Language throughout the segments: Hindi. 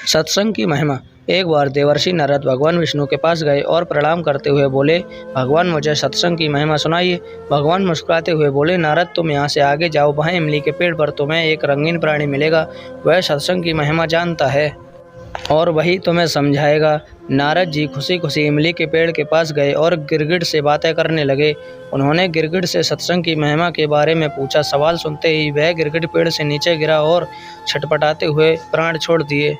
सत्संग की महिमा। एक बार देवर्षि नारद भगवान विष्णु के पास गए और प्रणाम करते हुए बोले, भगवान मुझे सत्संग की महिमा सुनाइए। भगवान मुस्कुराते हुए बोले, नारद तुम यहाँ से आगे जाओ, वहाँ इमली के पेड़ पर तुम्हें एक रंगीन प्राणी मिलेगा, वह सत्संग की महिमा जानता है और वही तुम्हें समझाएगा। नारद जी खुशी खुशी इमली के पेड़ के पास गए और गिरगिट से बातें करने लगे। उन्होंने गिरगिट से सत्संग की महिमा के बारे में पूछा। सवाल सुनते ही वह गिरगिट पेड़ से नीचे गिरा और छटपटाते हुए प्राण छोड़ दिए।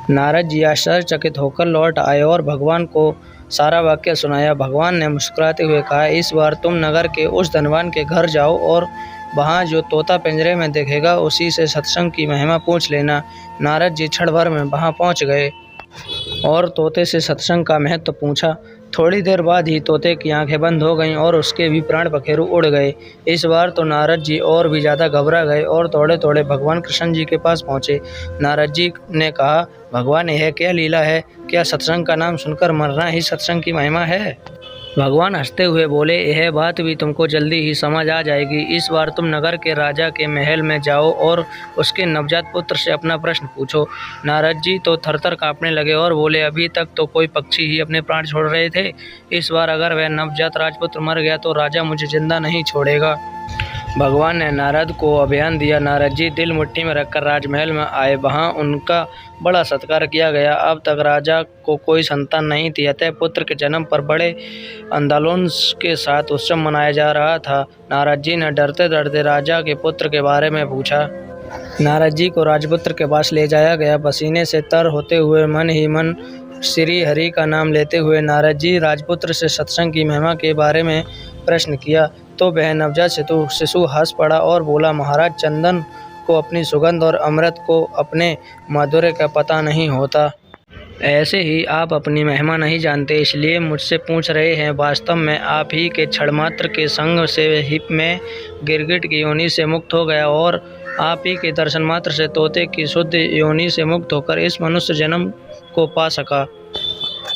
नारद जी आश्चर्यचकित होकर लौट आए और भगवान को सारा वाक्य सुनाया। भगवान ने मुस्कुराते हुए कहा, इस बार तुम नगर के उस धनवान के घर जाओ और वहाँ जो तोता पिंजरे में दिखेगा उसी से सत्संग की महिमा पूछ लेना। नारद जी क्षण भर में वहाँ पहुँच गए और तोते से सत्संग का महत्व पूछा। थोड़ी देर बाद ही तोते की आंखें बंद हो गईं और उसके भी प्राण पखेरु उड़ गए। इस बार तो नारद जी और भी ज़्यादा घबरा गए और दौड़े दौड़े भगवान कृष्ण जी के पास पहुँचे। नारद जी ने कहा, भगवान यह क्या लीला है? क्या सत्संग का नाम सुनकर मरना ही सत्संग की महिमा है? भगवान हंसते हुए बोले, यह बात भी तुमको जल्दी ही समझ आ जाएगी। इस बार तुम नगर के राजा के महल में जाओ और उसके नवजात पुत्र से अपना प्रश्न पूछो। नारद जी तो थरथर कांपने लगे और बोले, अभी तक तो कोई पक्षी ही अपने प्राण छोड़ रहे थे, इस बार अगर वह नवजात राजपुत्र मर गया तो राजा मुझे जिंदा नहीं छोड़ेगा। भगवान ने नारद को अभयन दिया। नारद जी दिल मुट्ठी में रखकर राजमहल में आए। वहाँ उनका बड़ा सत्कार किया गया। अब तक राजा को कोई संतान नहीं थी, अतः पुत्र के जन्म पर बड़े आंदोलन के साथ उत्सव मनाया जा रहा था। नारद जी ने डरते डरते राजा के पुत्र के बारे में पूछा। नारद जी को राजपुत्र के पास ले जाया गया। पसीने से तर होते हुए मन ही मन श्री हरि का नाम लेते हुए नारद जी राजपुत्र से सत्संग की महिमा के बारे में प्रश्न किया तो वह नवजात शिशु हंस पड़ा और बोला, महाराज, चंदन को अपनी सुगंध और अमृत को अपने माधुर्य का पता नहीं होता। ऐसे ही आप अपनी महिमा नहीं जानते, इसलिए मुझसे पूछ रहे हैं। वास्तव में आप ही के क्षणमात्र के संग से ही मैं गिरगिट की योनि से मुक्त हो गया और आप ही के दर्शन मात्र से तोते की शुद्ध योनि से मुक्त होकर इस मनुष्य जन्म को पा सका।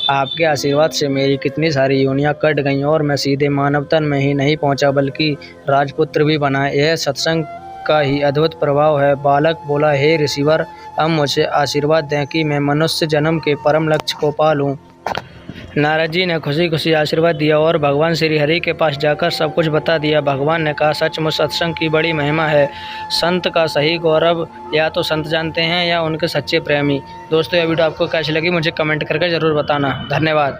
आपके आशीर्वाद से मेरी कितनी सारी योनियां कट गईं और मैं सीधे मानव तन में ही नहीं पहुंचा बल्कि राजपुत्र भी बना। यह सत्संग का ही अद्भुत प्रभाव है। बालक बोला, हे ऋषिवर, अब मुझे आशीर्वाद दें कि मैं मनुष्य जन्म के परम लक्ष्य को पा लूं। नारद जी ने खुशी खुशी आशीर्वाद दिया और भगवान श्री हरि के पास जाकर सब कुछ बता दिया। भगवान ने कहा, सचमुच सत्संग की बड़ी महिमा है। संत का सही गौरव या तो संत जानते हैं या उनके सच्चे प्रेमी। दोस्तों, यह वीडियो आपको कैसी लगी मुझे कमेंट करके ज़रूर बताना। धन्यवाद।